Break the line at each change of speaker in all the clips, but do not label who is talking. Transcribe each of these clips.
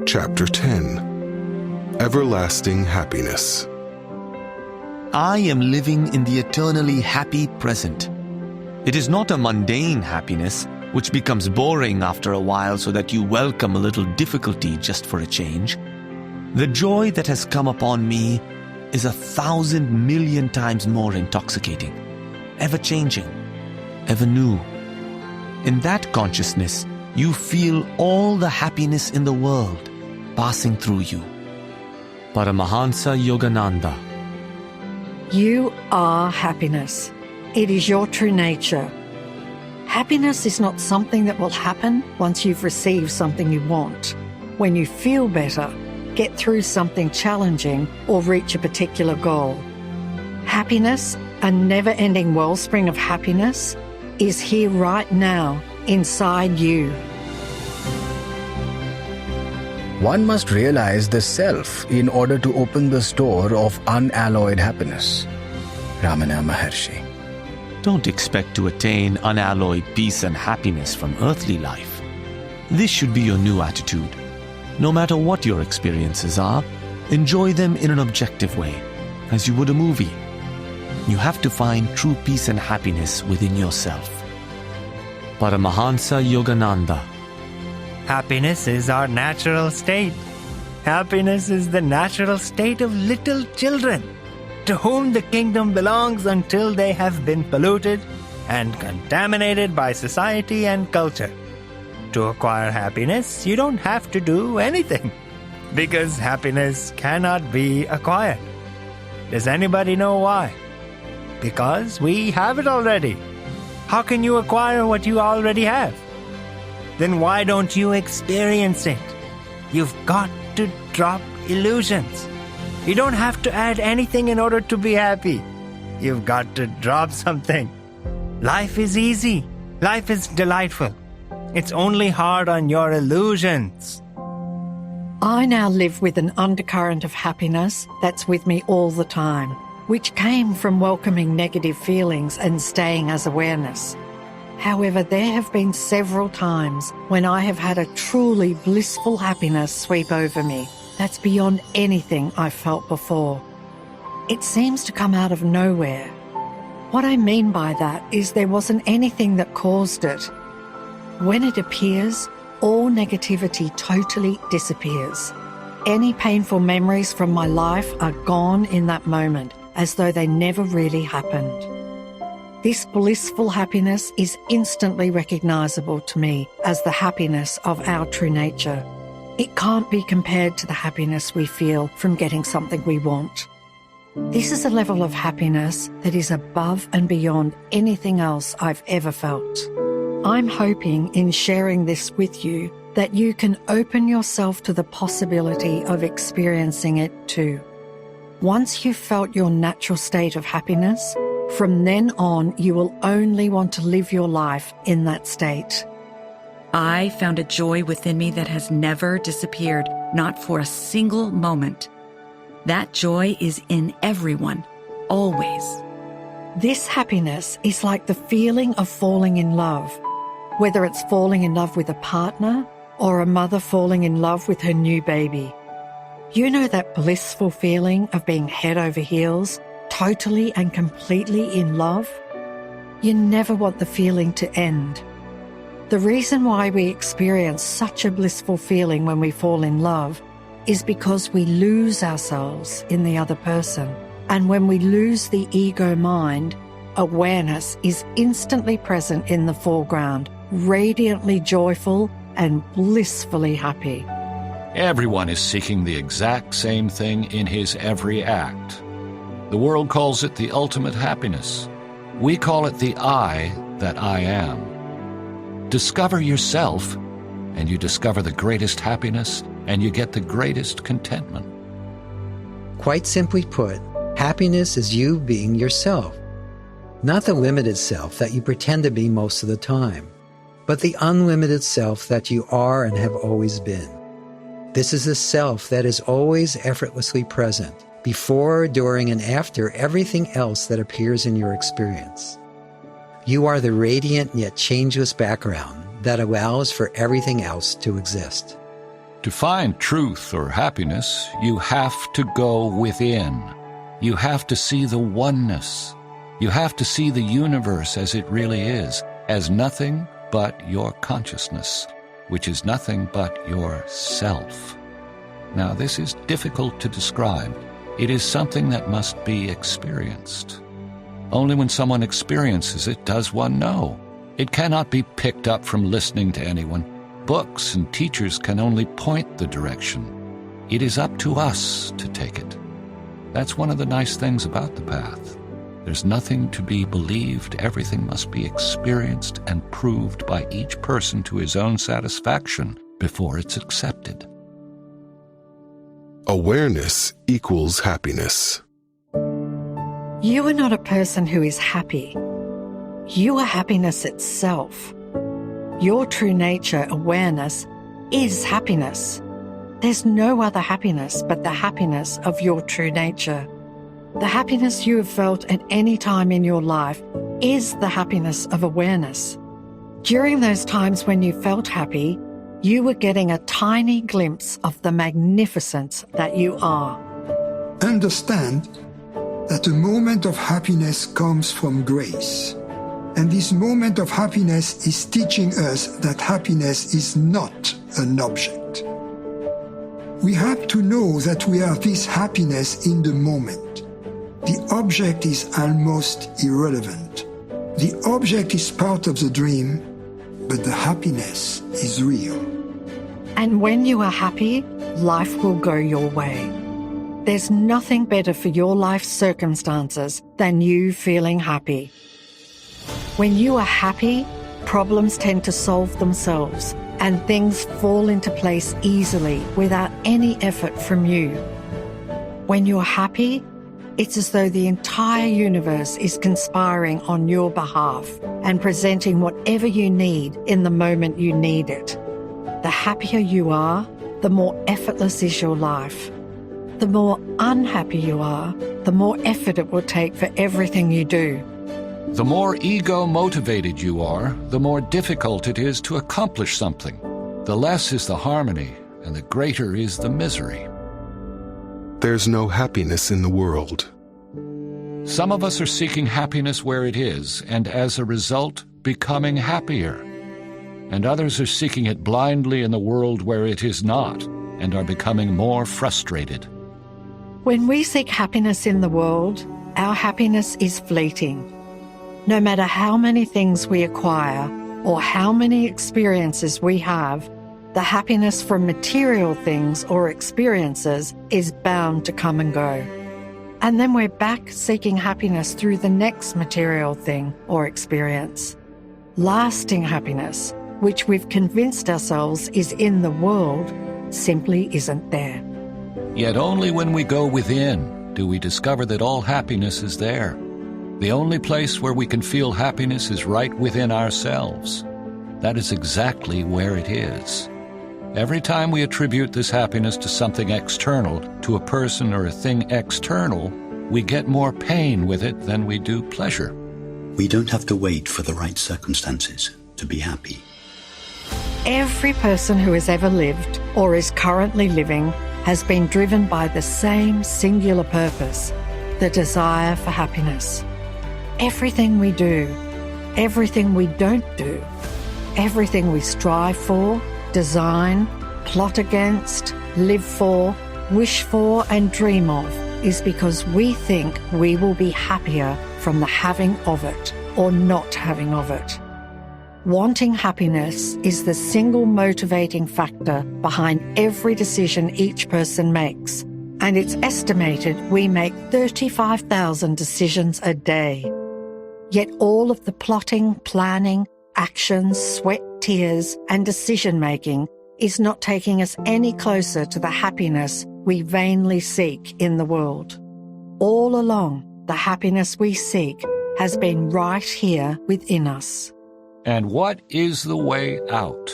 Chapter 10. Everlasting Happiness.
I am living in the eternally happy present. It is not a mundane happiness, which becomes boring after a while so that you welcome a little difficulty just for a change. The joy that has come upon me is 1,000 million times more intoxicating, ever-changing, ever new. In that consciousness, you feel all the happiness in the world passing through you. Paramahansa Yogananda.
You are happiness. It is your true nature. Happiness is not something that will happen once you've received something you want. When you feel better, get through something challenging, or reach a particular goal. Happiness, a never-ending wellspring of happiness, is here right now, inside you.
One must realize the self in order to open the store of unalloyed happiness. Ramana Maharshi.
Don't expect to attain unalloyed peace and happiness from earthly life. This should be your new attitude. No matter what your experiences are, enjoy them in an objective way, as you would a movie. You have to find true peace and happiness within yourself. Paramahansa Yogananda.
Happiness is our natural state. Happiness is the natural state of little children, to whom the kingdom belongs until they have been polluted and contaminated by society and culture. To acquire happiness, you don't have to do anything, because happiness cannot be acquired. Does anybody know why? Because we have it already. How can you acquire what you already have? Then why don't you experience it? You've got to drop illusions. You don't have to add anything in order to be happy. You've got to drop something. Life is easy. Life is delightful. It's only hard on your illusions.
I now live with an undercurrent of happiness that's with me all the time, which came from welcoming negative feelings and staying as awareness. However, there have been several times when I have had a truly blissful happiness sweep over me that's beyond anything I've felt before. It seems to come out of nowhere. What I mean by that is there wasn't anything that caused it. When it appears, all negativity totally disappears. Any painful memories from my life are gone in that moment, as though they never really happened. This blissful happiness is instantly recognizable to me as the happiness of our true nature. It can't be compared to the happiness we feel from getting something we want. This is a level of happiness that is above and beyond anything else I've ever felt. I'm hoping in sharing this with you that you can open yourself to the possibility of experiencing it too. Once you've felt your natural state of happiness, from then on you will only want to live your life in that state.
I found a joy within me that has never disappeared, not for a single moment. That joy is in everyone, always.
This happiness is like the feeling of falling in love, whether it's falling in love with a partner or a mother falling in love with her new baby. You know that blissful feeling of being head over heels, totally and completely in love? You never want the feeling to end. The reason why we experience such a blissful feeling when we fall in love is because we lose ourselves in the other person. And when we lose the ego mind, awareness is instantly present in the foreground, radiantly joyful and blissfully happy.
Everyone is seeking the exact same thing in his every act. The world calls it the ultimate happiness. We call it the I that I am. Discover yourself, and you discover the greatest happiness, and you get the greatest contentment.
Quite simply put, happiness is you being yourself. Not the limited self that you pretend to be most of the time, but the unlimited self that you are and have always been. This is the self that is always effortlessly present, before, during, and after everything else that appears in your experience. You are the radiant yet changeless background that allows for everything else to exist.
To find truth or happiness, you have to go within. You have to see the oneness. You have to see the universe as it really is, as nothing but your consciousness, which is nothing but yourself. Now, this is difficult to describe. It is something that must be experienced. Only when someone experiences it does one know. It cannot be picked up from listening to anyone. Books and teachers can only point the direction. It is up to us to take it. That's one of the nice things about the path. There's nothing to be believed. Everything must be experienced and proved by each person to his own satisfaction before it's accepted.
Awareness equals happiness.
You are not a person who is happy. You are happiness itself. Your true nature, awareness, is happiness. There's no other happiness but the happiness of your true nature. The happiness you have felt at any time in your life is the happiness of awareness. During those times when you felt happy, you were getting a tiny glimpse of the magnificence that you are.
Understand that a moment of happiness comes from grace. And this moment of happiness is teaching us that happiness is not an object. We have to know that we are this happiness in the moment. The object is almost irrelevant. The object is part of the dream, but the happiness is real.
And when you are happy, life will go your way. There's nothing better for your life circumstances than you feeling happy. When you are happy, problems tend to solve themselves and things fall into place easily without any effort from you. When you're happy, it's as though the entire universe is conspiring on your behalf and presenting whatever you need in the moment you need it. The happier you are, the more effortless is your life. The more unhappy you are, the more effort it will take for everything you do.
The more ego-motivated you are, the more difficult it is to accomplish something. The less is the harmony, and the greater is the misery.
There's no happiness in the world.
Some of us are seeking happiness where it is, and as a result, becoming happier. And others are seeking it blindly in the world where it is not, and are becoming more frustrated.
When we seek happiness in the world, our happiness is fleeting. No matter how many things we acquire or how many experiences we have, the happiness from material things or experiences is bound to come and go. And then we're back seeking happiness through the next material thing or experience. Lasting happiness, which we've convinced ourselves is in the world, simply isn't there.
Yet only when we go within do we discover that all happiness is there. The only place where we can feel happiness is right within ourselves. That is exactly where it is. Every time we attribute this happiness to something external, to a person or a thing external, we get more pain with it than we do pleasure.
We don't have to wait for the right circumstances to be happy.
Every person who has ever lived or is currently living has been driven by the same singular purpose, the desire for happiness. Everything we do, everything we don't do, everything we strive for, design, plot against, live for, wish for, and dream of is because we think we will be happier from the having of it or not having of it. Wanting happiness is the single motivating factor behind every decision each person makes, and it's estimated we make 35,000 decisions a day. Yet all of the plotting, planning, actions, sweat, tears, and decision-making is not taking us any closer to the happiness we vainly seek in the world. All along, the happiness we seek has been right here within us.
And what is the way out?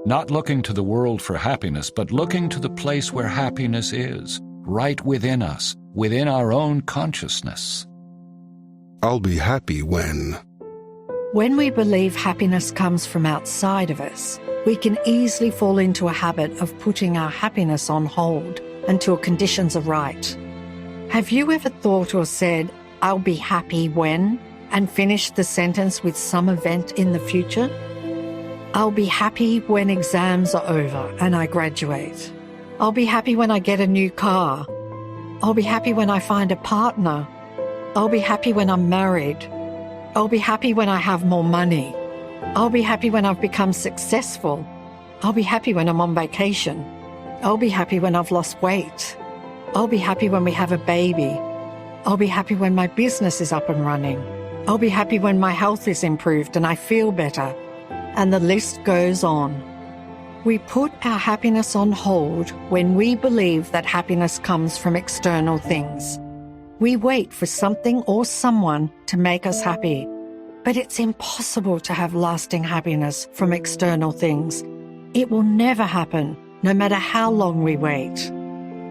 Not looking to the world for happiness, but looking to the place where happiness is, right within us, within our own consciousness.
I'll be happy when...
When we believe happiness comes from outside of us, we can easily fall into a habit of putting our happiness on hold until conditions are right. Have you ever thought or said, "I'll be happy when," and finished the sentence with some event in the future? I'll be happy when exams are over and I graduate. I'll be happy when I get a new car. I'll be happy when I find a partner. I'll be happy when I'm married. I'll be happy when I have more money. I'll be happy when I've become successful. I'll be happy when I'm on vacation. I'll be happy when I've lost weight. I'll be happy when we have a baby. I'll be happy when my business is up and running. I'll be happy when my health is improved and I feel better. And the list goes on. We put our happiness on hold when we believe that happiness comes from external things. We wait for something or someone to make us happy. But it's impossible to have lasting happiness from external things. It will never happen, no matter how long we wait.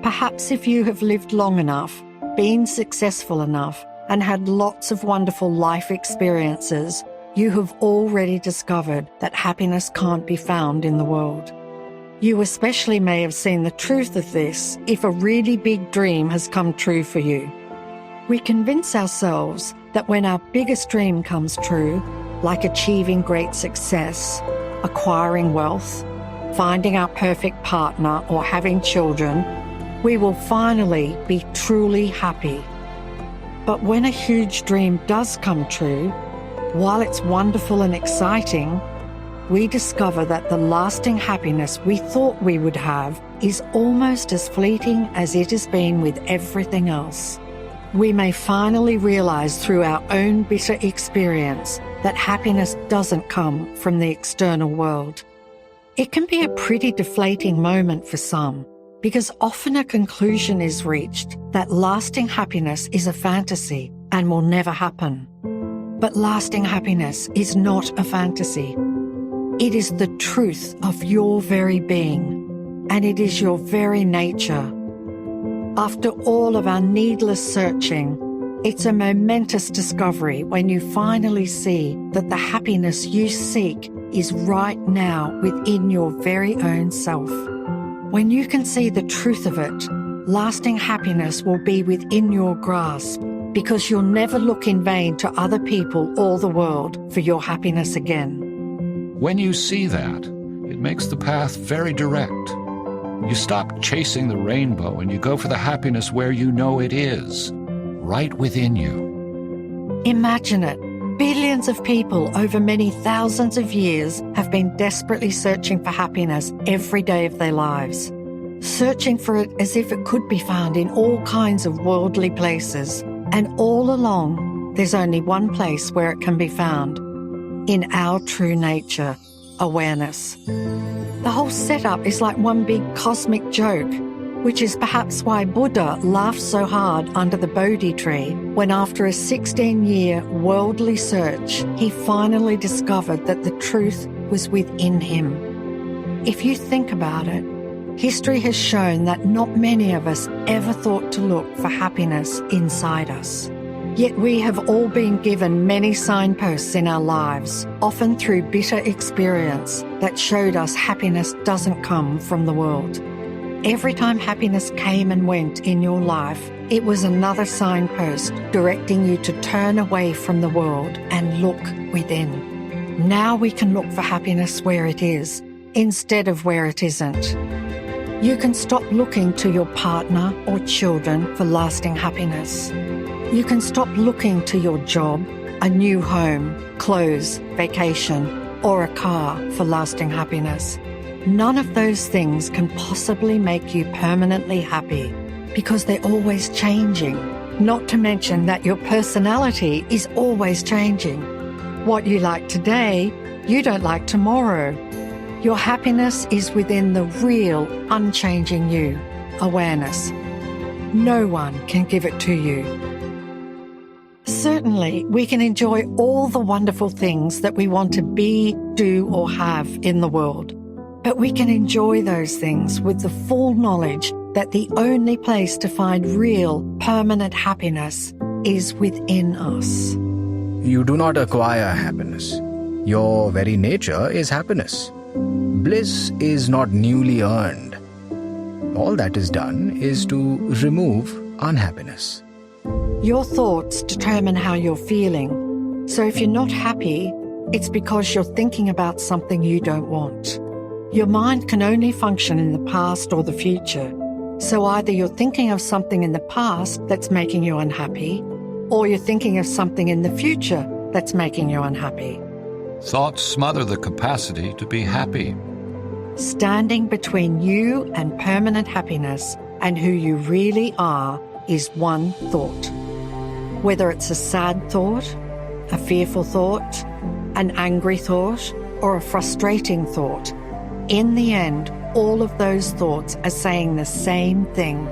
Perhaps if you have lived long enough, been successful enough, and had lots of wonderful life experiences, you have already discovered that happiness can't be found in the world. You especially may have seen the truth of this if a really big dream has come true for you. We convince ourselves that when our biggest dream comes true, like achieving great success, acquiring wealth, finding our perfect partner, or having children, we will finally be truly happy. But when a huge dream does come true, while it's wonderful and exciting, we discover that the lasting happiness we thought we would have is almost as fleeting as it has been with everything else. We may finally realize through our own bitter experience that happiness doesn't come from the external world. It can be a pretty deflating moment for some, because often a conclusion is reached that lasting happiness is a fantasy and will never happen. But lasting happiness is not a fantasy. It is the truth of your very being, and it is your very nature. After all of our needless searching, it's a momentous discovery when you finally see that the happiness you seek is right now within your very own self. When you can see the truth of it, lasting happiness will be within your grasp, because you'll never look in vain to other people or the world for your happiness again.
When you see that, it makes the path very direct. You stop chasing the rainbow and you go for the happiness where you know it is, right within you.
Imagine it. Billions of people over many thousands of years have been desperately searching for happiness every day of their lives, searching for it as if it could be found in all kinds of worldly places. And all along, there's only one place where it can be found: in our true nature, awareness. The whole setup is like one big cosmic joke, which is perhaps why Buddha laughed so hard under the Bodhi tree when, after a 16-year worldly search, he finally discovered that the truth was within him. If you think about it, history has shown that not many of us ever thought to look for happiness inside us. Yet we have all been given many signposts in our lives, often through bitter experience, that showed us happiness doesn't come from the world. Every time happiness came and went in your life, it was another signpost directing you to turn away from the world and look within. Now we can look for happiness where it is, instead of where it isn't. You can stop looking to your partner or children for lasting happiness. You can stop looking to your job, a new home, clothes, vacation, or a car for lasting happiness. None of those things can possibly make you permanently happy, because they're always changing. Not to mention that your personality is always changing. What you like today, you don't like tomorrow. Your happiness is within the real, unchanging you, awareness. No one can give it to you. Certainly, we can enjoy all the wonderful things that we want to be, do, or have in the world. But we can enjoy those things with the full knowledge that the only place to find real, permanent happiness is within us.
You do not acquire happiness. Your very nature is happiness. Bliss is not newly earned. All that is done is to remove unhappiness.
Your thoughts determine how you're feeling. So if you're not happy, it's because you're thinking about something you don't want. Your mind can only function in the past or the future. So either you're thinking of something in the past that's making you unhappy, or you're thinking of something in the future that's making you unhappy.
Thoughts smother the capacity to be happy.
Standing between you and permanent happiness and who you really are is one thought. Whether it's a sad thought, a fearful thought, an angry thought, or a frustrating thought, in the end, all of those thoughts are saying the same thing.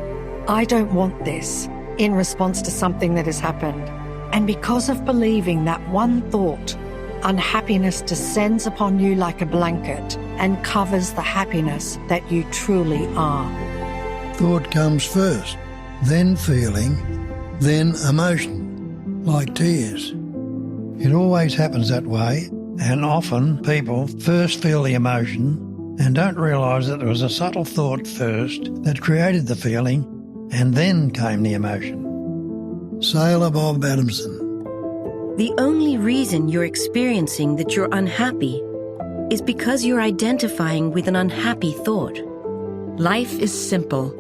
I don't want this, in response to something that has happened. And because of believing that one thought, unhappiness descends upon you like a blanket and covers the happiness that you truly are.
Thought comes first, then feeling, then emotion, like tears. It always happens that way, and often people first feel the emotion and don't realise that there was a subtle thought first that created the feeling, and then came the emotion. Sailor Bob Adamson.
The only reason you're experiencing that you're unhappy is because you're identifying with an unhappy thought.
Life is simple.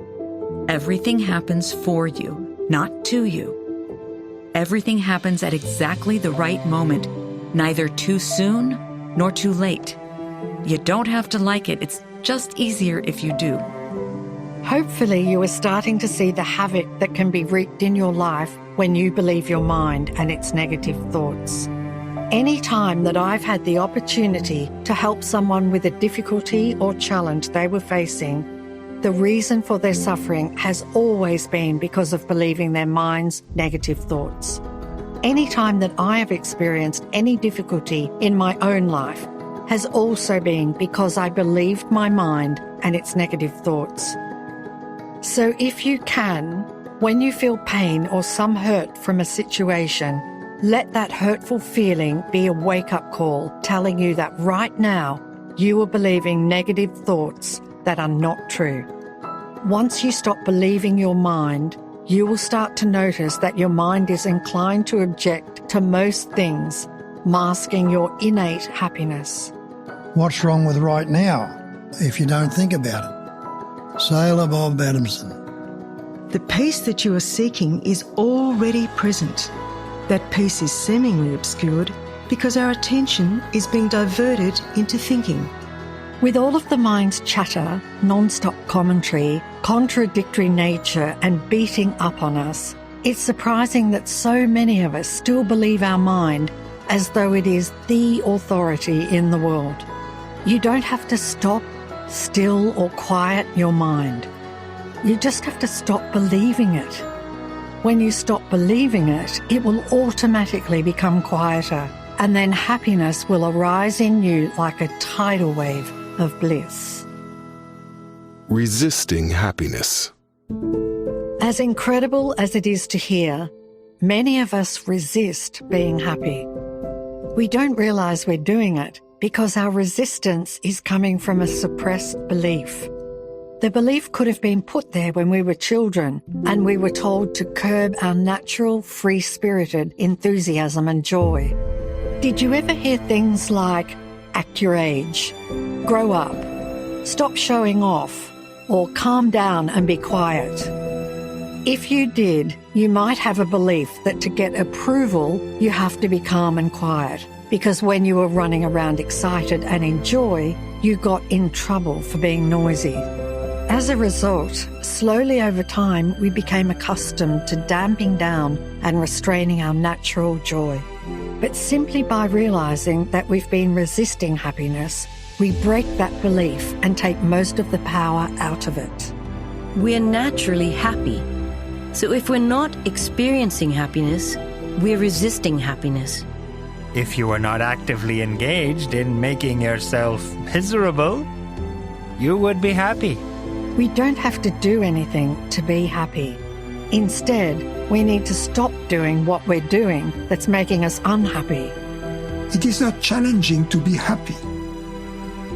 Everything happens for you, not to you. Everything happens at exactly the right moment, neither too soon nor too late. You don't have to like it. It's just easier if you do.
Hopefully you are starting to see the havoc that can be wreaked in your life when you believe your mind and its negative thoughts. Any time that I've had the opportunity to help someone with a difficulty or challenge they were facing, the reason for their suffering has always been because of believing their mind's negative thoughts. Any time that I have experienced any difficulty in my own life has also been because I believed my mind and its negative thoughts. So if you can, when you feel pain or some hurt from a situation, let that hurtful feeling be a wake-up call telling you that right now you are believing negative thoughts that are not true. Once you stop believing your mind, you will start to notice that your mind is inclined to object to most things, masking your innate happiness.
What's wrong with right now if you don't think about it? Sailor Bob Adamson.
The peace that you are seeking is already present. That peace is seemingly obscured because our attention is being diverted into thinking.
With all of the mind's chatter, non-stop commentary, contradictory nature and beating up on us, it's surprising that so many of us still believe our mind as though it is the authority in the world. You don't have to stop, still or quiet your mind. You just have to stop believing it. When you stop believing it, it will automatically become quieter, and then happiness will arise in you like a tidal wave of bliss.
Resisting happiness.
As incredible as it is to hear, many of us resist being happy. We don't realize we're doing it because our resistance is coming from a suppressed belief. The belief could have been put there when we were children and we were told to curb our natural, free-spirited enthusiasm and joy. Did you ever hear things like, act your age, grow up, stop showing off, or calm down and be quiet? If you did, you might have a belief that to get approval, you have to be calm and quiet, because when you were running around excited and in joy, you got in trouble for being noisy. As a result, slowly over time, we became accustomed to damping down and restraining our natural joy. But simply by realizing that we've been resisting happiness, we break that belief and take most of the power out of it.
We're naturally happy. So if we're not experiencing happiness, we're resisting happiness.
If you are not actively engaged in making yourself miserable, you would be happy.
We don't have to do anything to be happy. Instead, we need to stop doing what we're doing that's making us unhappy.
It is not challenging to be happy.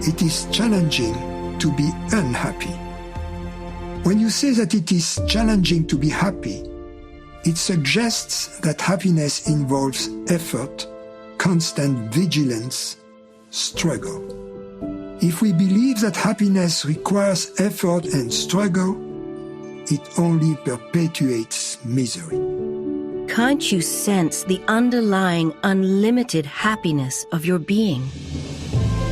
it is challenging to be unhappy. When you say that it is challenging to be happy, it suggests that happiness involves effort, constant vigilance, struggle. If we believe that happiness requires effort and struggle, it only perpetuates misery.
Can't you sense the underlying unlimited happiness of your being?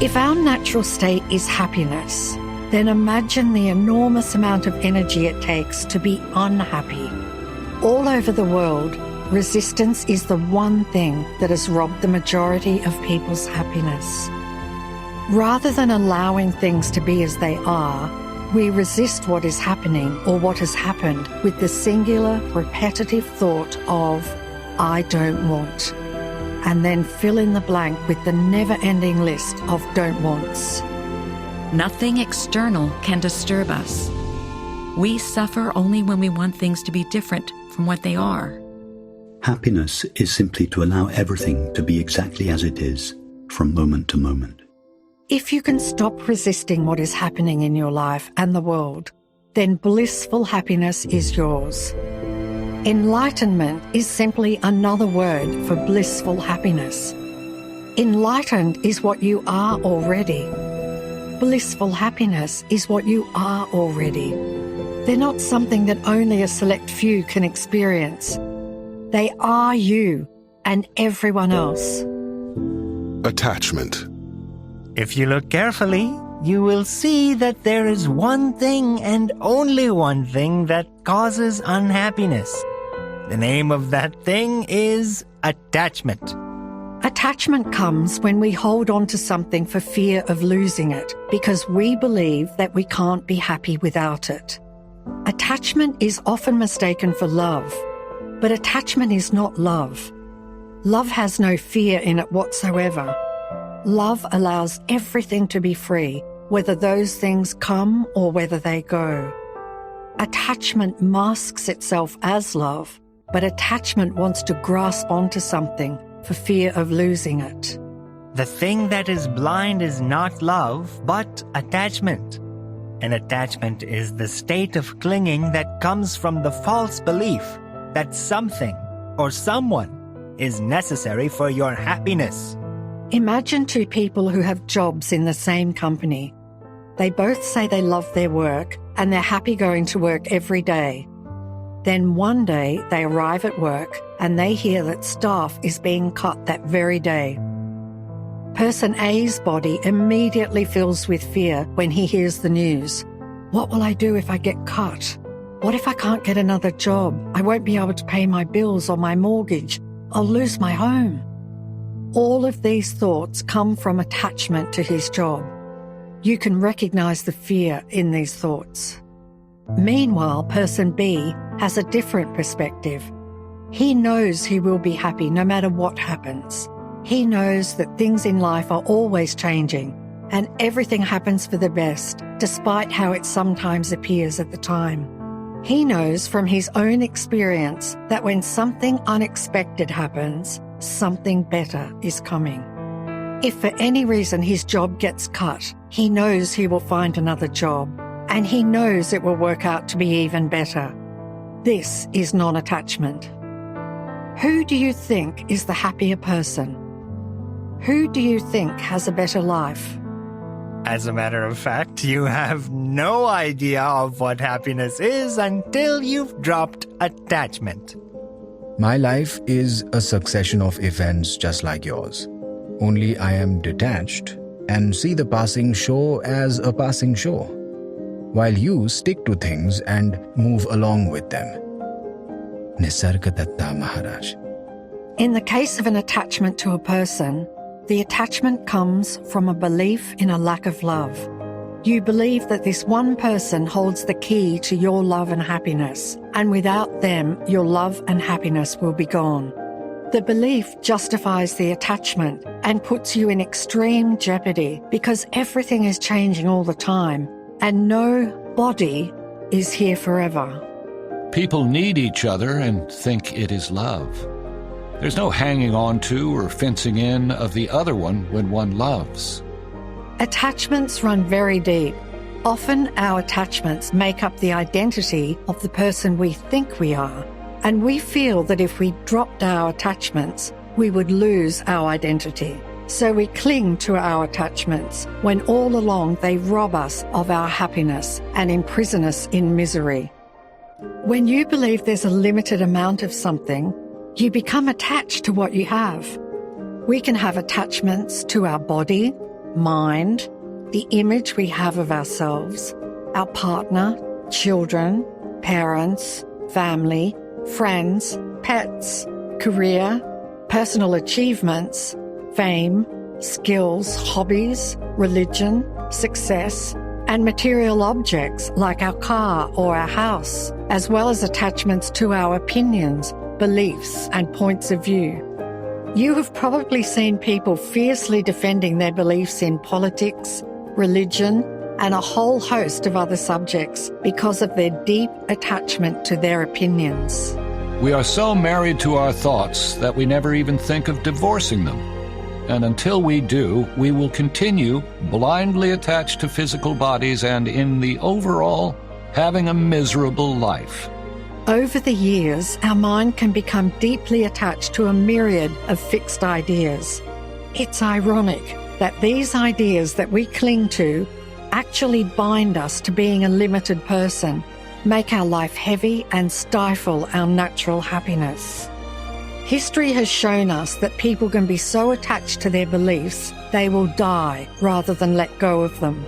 If our natural state is happiness, then imagine the enormous amount of energy it takes to be unhappy. All over the world, resistance is the one thing that has robbed the majority of people's happiness. Rather than allowing things to be as they are, we resist what is happening or what has happened with the singular, repetitive thought of, I don't want, and then fill in the blank with the never-ending list of don't wants.
Nothing external can disturb us. We suffer only when we want things to be different from what they are.
Happiness is simply to allow everything to be exactly as it is, from moment to moment.
If you can stop resisting what is happening in your life and the world, then blissful happiness is yours. Enlightenment is simply another word for blissful happiness. Enlightened is what you are already. Blissful happiness is what you are already. They're not something that only a select few can experience. They are you and everyone else.
Attachment.
If you look carefully, you will see that there is one thing and only one thing that causes unhappiness. The name of that thing is attachment.
Attachment comes when we hold on to something for fear of losing it because we believe that we can't be happy without it. Attachment is often mistaken for love, but attachment is not love. Love has no fear in it whatsoever. Love allows everything to be free, whether those things come or whether they go. Attachment masks itself as love, but attachment wants to grasp onto something for fear of losing it.
The thing that is blind is not love, but attachment. And attachment is the state of clinging that comes from the false belief that something or someone is necessary for your happiness.
Imagine two people who have jobs in the same company. They both say they love their work and they're happy going to work every day. Then one day they arrive at work and they hear that staff is being cut that very day. Person A's body immediately fills with fear when he hears the news. What will I do if I get cut? What if I can't get another job? I won't be able to pay my bills or my mortgage. I'll lose my home. All of these thoughts come from attachment to his job. You can recognize the fear in these thoughts. Meanwhile, person B has a different perspective. He knows he will be happy no matter what happens. He knows that things in life are always changing and everything happens for the best, despite how it sometimes appears at the time. He knows from his own experience that when something unexpected happens, something better is coming. If for any reason his job gets cut, he knows he will find another job, and he knows it will work out to be even better. This is non-attachment. Who do you think is the happier person? Who do you think has a better life?
As a matter of fact, you have no idea of what happiness is until you've dropped attachment.
My life is a succession of events just like yours. Only I am detached and see the passing show as a passing show, while you stick to things and move along with them. Nisargadatta Maharaj.
In the case of an attachment to a person, the attachment comes from a belief in a lack of love. You believe that this one person holds the key to your love and happiness, and without them, your love and happiness will be gone. The belief justifies the attachment and puts you in extreme jeopardy because everything is changing all the time, and no body is here forever.
People need each other and think it is love. There's no hanging on to or fencing in of the other one when one loves.
Attachments run very deep. Often our attachments make up the identity of the person we think we are, and we feel that if we dropped our attachments, we would lose our identity. So we cling to our attachments when all along they rob us of our happiness and imprison us in misery. When you believe there's a limited amount of something, you become attached to what you have. We can have attachments to our body, mind, the image we have of ourselves, our partner, children, parents, family, friends, pets, career, personal achievements, fame, skills, hobbies, religion, success, and material objects like our car or our house, as well as attachments to our opinions, beliefs, and points of view. You have probably seen people fiercely defending their beliefs in politics, religion, and a whole host of other subjects because of their deep attachment to their opinions.
We are so married to our thoughts that we never even think of divorcing them. And until we do, we will continue blindly attached to physical bodies and, in the overall, having a miserable life.
Over the years, our mind can become deeply attached to a myriad of fixed ideas. It's ironic that these ideas that we cling to actually bind us to being a limited person, make our life heavy, and stifle our natural happiness. History has shown us that people can be so attached to their beliefs they will die rather than let go of them.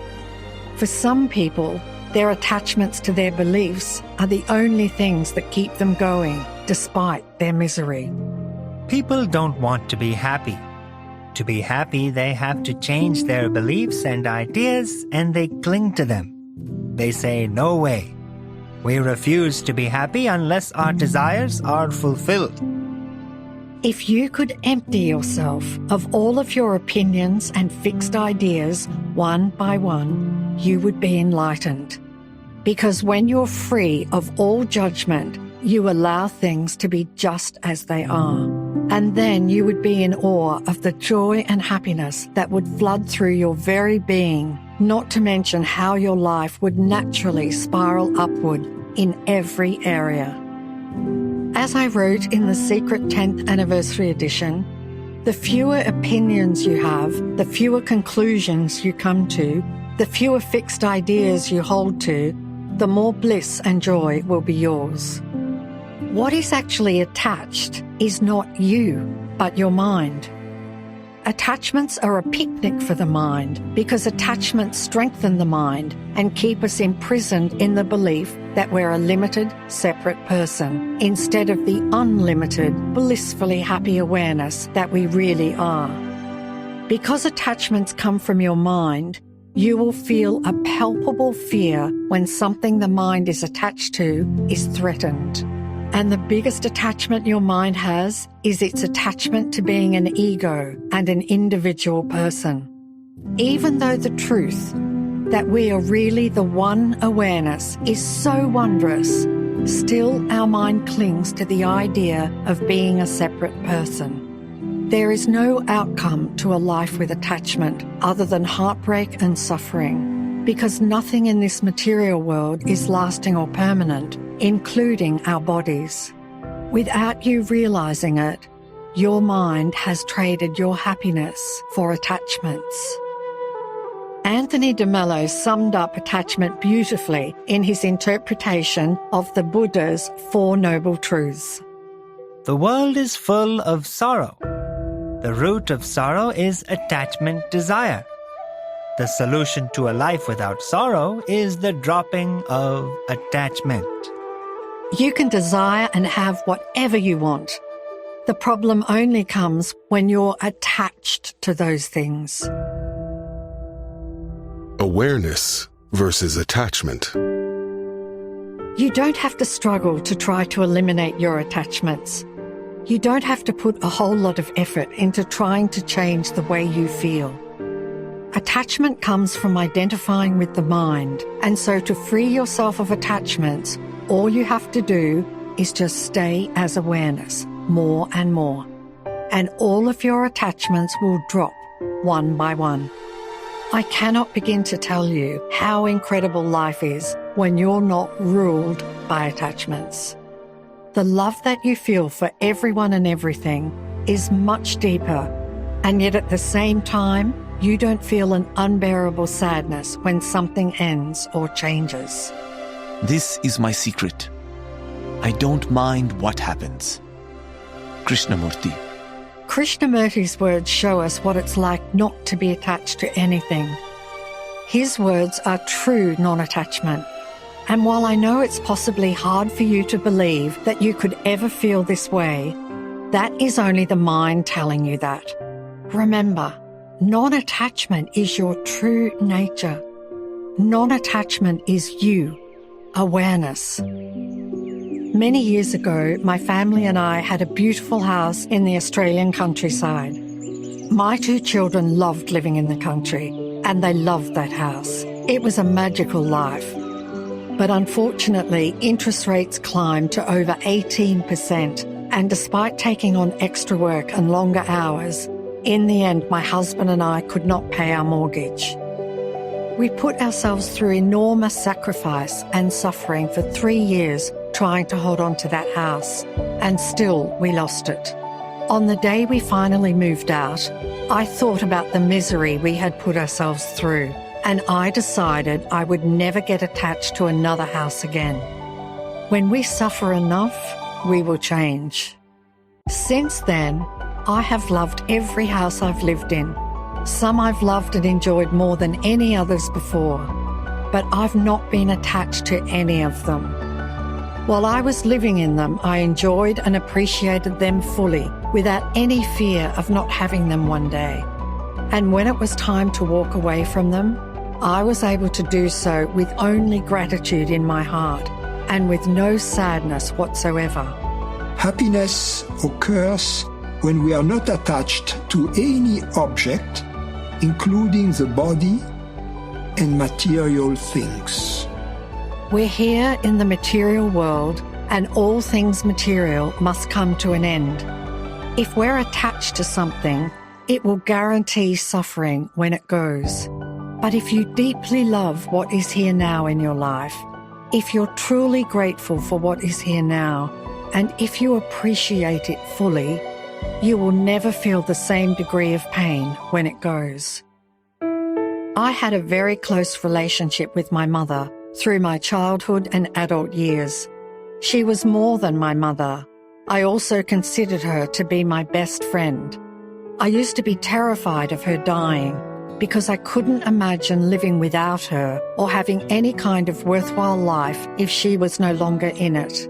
For some people, their attachments to their beliefs are the only things that keep them going, despite their misery.
People don't want to be happy. To be happy, they have to change their beliefs and ideas, and they cling to them. They say, "No way. We refuse to be happy unless our desires are fulfilled."
If you could empty yourself of all of your opinions and fixed ideas one by one, you would be enlightened. Because when you're free of all judgment, you allow things to be just as they are. And then you would be in awe of the joy and happiness that would flood through your very being, not to mention how your life would naturally spiral upward in every area. As I wrote in the Secret 10th Anniversary Edition, the fewer opinions you have, the fewer conclusions you come to, the fewer fixed ideas you hold to, the more bliss and joy will be yours. What is actually attached is not you, but your mind. Attachments are a picnic for the mind because attachments strengthen the mind and keep us imprisoned in the belief that we're a limited, separate person instead of the unlimited, blissfully happy awareness that we really are. Because attachments come from your mind, you will feel a palpable fear when something the mind is attached to is threatened. And the biggest attachment your mind has is its attachment to being an ego and an individual person. Even though the truth that we are really the one awareness is so wondrous, still our mind clings to the idea of being a separate person. There is no outcome to a life with attachment other than heartbreak and suffering, because nothing in this material world is lasting or permanent, including our bodies. Without you realizing it, your mind has traded your happiness for attachments. Anthony de Mello summed up attachment beautifully in his interpretation of the Buddha's Four Noble Truths.
The world is full of sorrow. The root of sorrow is attachment desire. The solution to a life without sorrow is the dropping of attachment.
You can desire and have whatever you want. The problem only comes when you're attached to those things.
Awareness versus attachment.
You don't have to struggle to try to eliminate your attachments. You don't have to put a whole lot of effort into trying to change the way you feel. Attachment comes from identifying with the mind, and so to free yourself of attachments, all you have to do is just stay as awareness, more and more. And all of your attachments will drop one by one. I cannot begin to tell you how incredible life is when you're not ruled by attachments. The love that you feel for everyone and everything is much deeper, and yet at the same time, you don't feel an unbearable sadness when something ends or changes.
This is my secret. I don't mind what happens. Krishnamurti.
Krishnamurti's words show us what it's like not to be attached to anything. His words are true non-attachment. And while I know it's possibly hard for you to believe that you could ever feel this way, that is only the mind telling you that. Remember, non-attachment is your true nature. Non-attachment is you, awareness. Many years ago, my family and I had a beautiful house in the Australian countryside. My 2 children loved living in the country, and they loved that house. It was a magical life. But unfortunately, interest rates climbed to over 18%, and despite taking on extra work and longer hours, in the end, my husband and I could not pay our mortgage. We put ourselves through enormous sacrifice and suffering for 3 years trying to hold on to that house, and still we lost it. On the day we finally moved out, I thought about the misery we had put ourselves through, and I decided I would never get attached to another house again. When we suffer enough, we will change. Since then, I have loved every house I've lived in. Some I've loved and enjoyed more than any others before, but I've not been attached to any of them. While I was living in them, I enjoyed and appreciated them fully, without any fear of not having them one day. And when it was time to walk away from them, I was able to do so with only gratitude in my heart and with no sadness whatsoever.
Happiness occurs when we are not attached to any object, including the body and material things.
We're here in the material world, and all things material must come to an end. If we're attached to something, it will guarantee suffering when it goes. But if you deeply love what is here now in your life, if you're truly grateful for what is here now, and if you appreciate it fully, you will never feel the same degree of pain when it goes. I had a very close relationship with my mother through my childhood and adult years. She was more than my mother. I also considered her to be my best friend. I used to be terrified of her dying because I couldn't imagine living without her or having any kind of worthwhile life if she was no longer in it.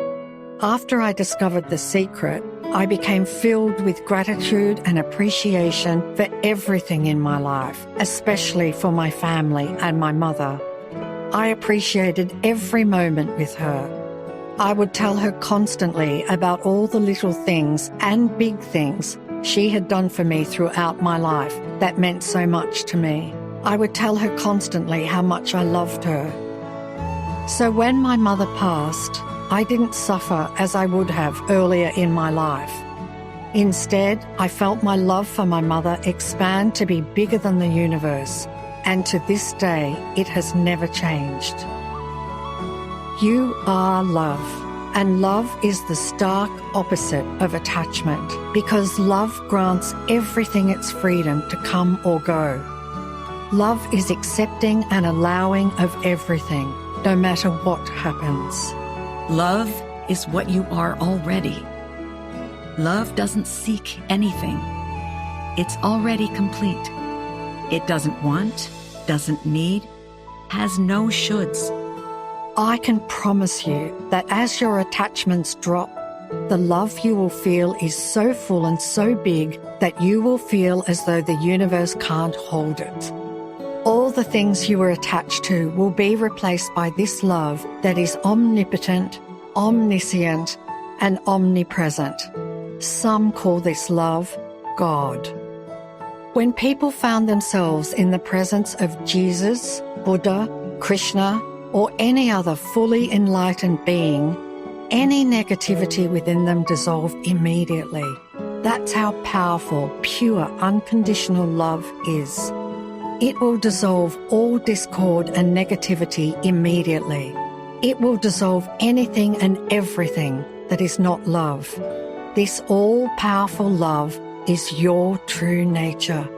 After I discovered the secret, I became filled with gratitude and appreciation for everything in my life, especially for my family and my mother. I appreciated every moment with her. I would tell her constantly about all the little things and big things she had done for me throughout my life that meant so much to me. I would tell her constantly how much I loved her. So when my mother passed, I didn't suffer as I would have earlier in my life. Instead, I felt my love for my mother expand to be bigger than the universe, and to this day, it has never changed. You are love, and love is the stark opposite of attachment, because love grants everything its freedom to come or go. Love is accepting and allowing of everything, no matter what happens.
Love is what you are already. Love doesn't seek anything. It's already complete. It doesn't want, doesn't need, has no shoulds.
I can promise you that as your attachments drop, the love you will feel is so full and so big that you will feel as though the universe can't hold it. All the things you were attached to will be replaced by this love that is omnipotent, omniscient, and omnipresent. Some call this love God. When people found themselves in the presence of Jesus, Buddha, Krishna, or any other fully enlightened being, any negativity within them dissolved immediately. That's how powerful, pure, unconditional love is. It will dissolve all discord and negativity immediately. It will dissolve anything and everything that is not love. This all-powerful love is your true nature.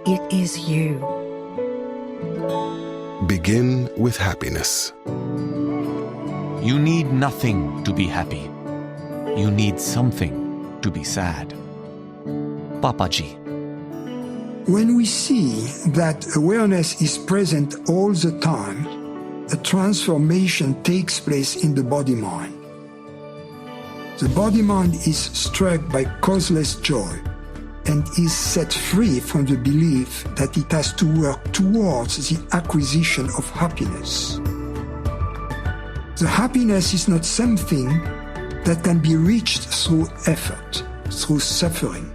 It is you.
Begin with happiness.
You need nothing to be happy. You need something to be sad. Papaji.
When we see that awareness is present all the time, a transformation takes place in the body-mind. The body-mind is struck by causeless joy and is set free from the belief that it has to work towards the acquisition of happiness. The happiness is not something that can be reached through effort, through suffering.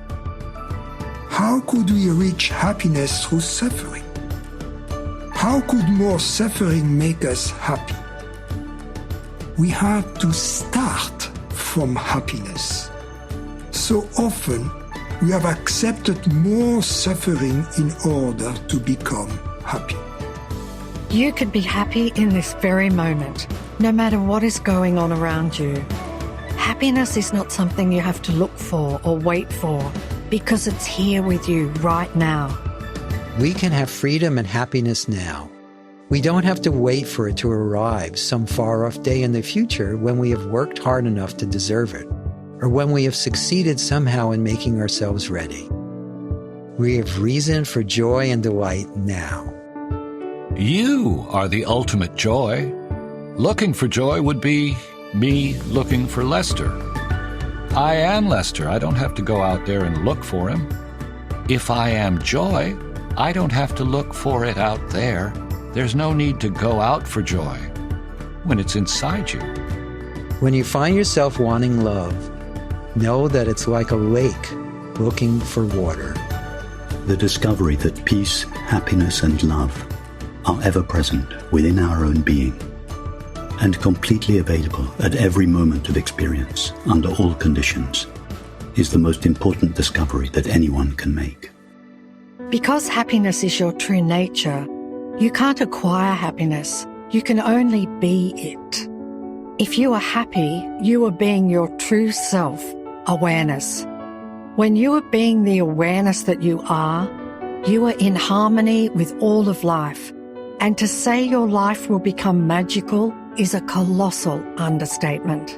How could we reach happiness through suffering? How could more suffering make us happy? We have to start from happiness. So often, we have accepted more suffering in order to become happy.
You could be happy in this very moment, no matter what is going on around you. Happiness is not something you have to look for or wait for, because it's here with you right now.
We can have freedom and happiness now. We don't have to wait for it to arrive some far-off day in the future when we have worked hard enough to deserve it, or when we have succeeded somehow in making ourselves ready. We have reason for joy and delight now.
You are the ultimate joy. Looking for joy would be me looking for Lester. I am Lester. I don't have to go out there and look for him. If I am joy, I don't have to look for it out there. There's no need to go out for joy when it's inside you.
When you find yourself wanting love, know that it's like a lake looking for water.
The discovery that peace, happiness, and love are ever present within our own being and completely available at every moment of experience under all conditions is the most important discovery that anyone can make.
Because happiness is your true nature, you can't acquire happiness. You can only be it. If you are happy, you are being your true self, awareness. When you are being the awareness that you are in harmony with all of life. And to say your life will become magical is a colossal understatement.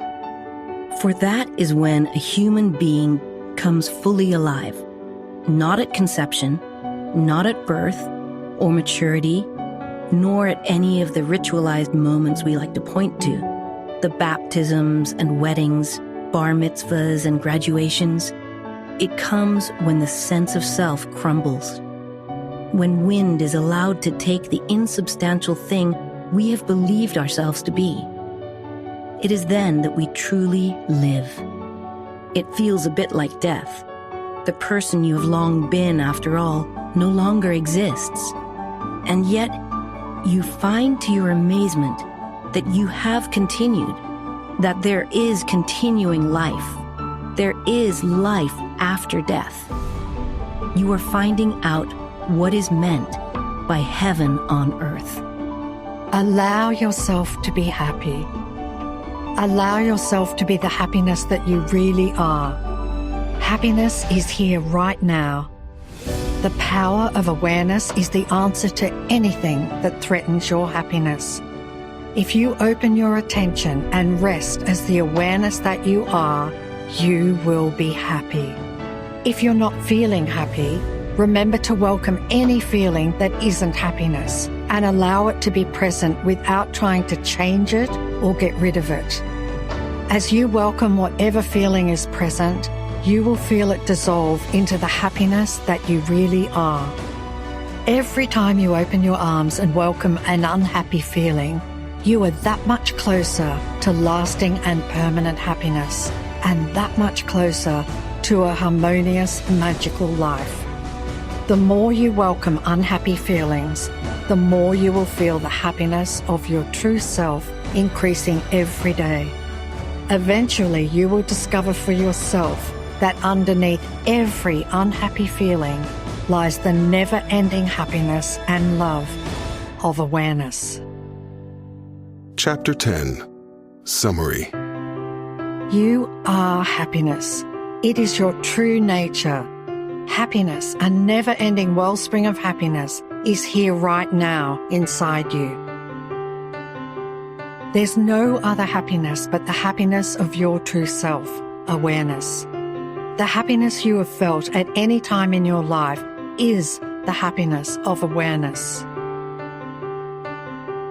For that is when a human being comes fully alive, not at conception, not at birth or maturity, nor at any of the ritualized moments we like to point to, the baptisms and weddings, bar mitzvahs and graduations. It comes when the sense of self crumbles, when wind is allowed to take the insubstantial thing we have believed ourselves to be. It is then that we truly live. It feels a bit like death. The person you have long been, after all, no longer exists. And yet, you find to your amazement that you have continued, that there is continuing life. There is life after death. You are finding out what is meant by heaven on earth.
Allow yourself to be happy. Allow yourself to be the happiness that you really are. Happiness is here right now. The power of awareness is the answer to anything that threatens your happiness. If you open your attention and rest as the awareness that you are, you will be happy. If you're not feeling happy, remember to welcome any feeling that isn't happiness and allow it to be present without trying to change it or get rid of it. As you welcome whatever feeling is present, you will feel it dissolve into the happiness that you really are. Every time you open your arms and welcome an unhappy feeling, you are that much closer to lasting and permanent happiness, and that much closer to a harmonious, magical life. The more you welcome unhappy feelings, the more you will feel the happiness of your true self increasing every day. Eventually, you will discover for yourself that underneath every unhappy feeling lies the never-ending happiness and love of awareness.
Chapter 10. Summary.
You are happiness. It is your true nature. Happiness, a never-ending wellspring of happiness, is here right now inside you. There's no other happiness but the happiness of your true self, awareness. The happiness you have felt at any time in your life is the happiness of awareness.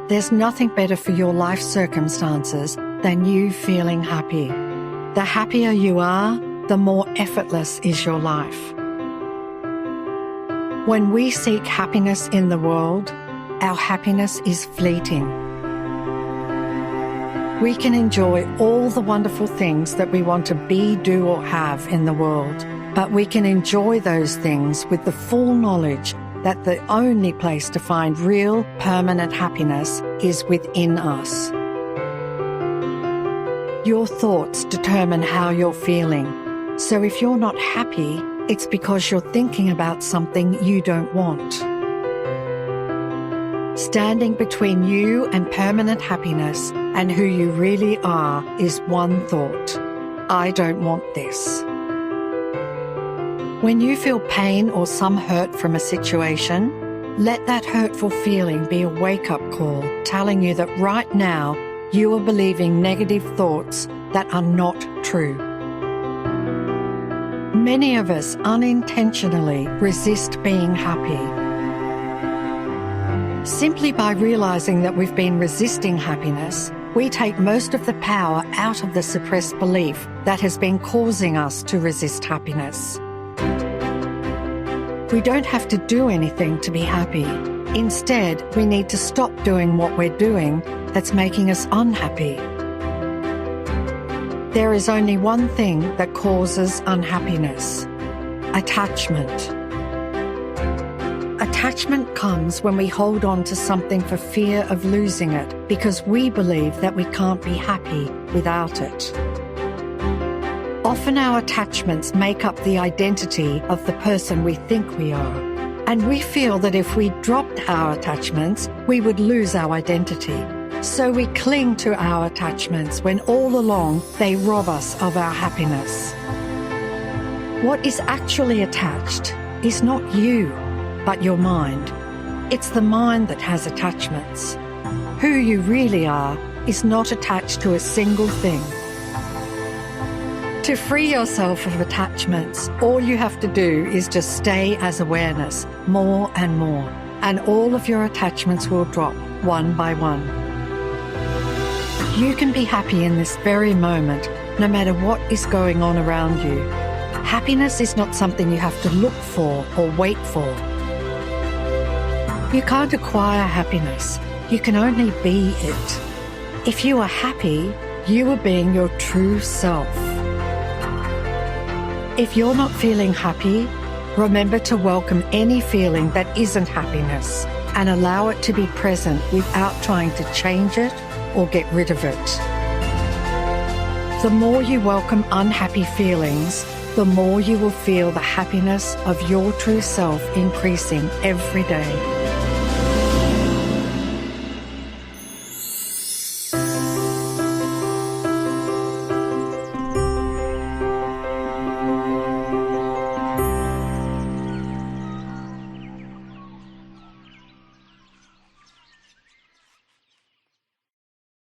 There's nothing better for your life circumstances than you feeling happy. The happier you are, the more effortless is your life. When we seek happiness in the world, our happiness is fleeting. We can enjoy all the wonderful things that we want to be, do, or have in the world, but we can enjoy those things with the full knowledge that the only place to find real, permanent happiness is within us. Your thoughts determine how you're feeling. So if you're not happy, it's because you're thinking about something you don't want. Standing between you and permanent happiness and who you really are is one thought. I don't want this. When you feel pain or some hurt from a situation, let that hurtful feeling be a wake-up call telling you that right now you are believing negative thoughts that are not true. Many of us unintentionally resist being happy. Simply by realizing that we've been resisting happiness, we take most of the power out of the suppressed belief that has been causing us to resist happiness. We don't have to do anything to be happy. Instead, we need to stop doing what we're doing that's making us unhappy. There is only one thing that causes unhappiness: attachment. Attachment comes when we hold on to something for fear of losing it because we believe that we can't be happy without it. Often our attachments make up the identity of the person we think we are, and we feel that if we dropped our attachments, we would lose our identity. So we cling to our attachments when all along they rob us of our happiness. What is actually attached is not you, but your mind. It's the mind that has attachments. Who you really are is not attached to a single thing. To free yourself of attachments, all you have to do is just stay as awareness more and more, and all of your attachments will drop one by one. You can be happy in this very moment, no matter what is going on around you. Happiness is not something you have to look for or wait for. You can't acquire happiness. You can only be it. If you are happy, you are being your true self. If you're not feeling happy, remember to welcome any feeling that isn't happiness and allow it to be present without trying to change it or get rid of it. The more you welcome unhappy feelings, the more you will feel the happiness of your true self increasing every day.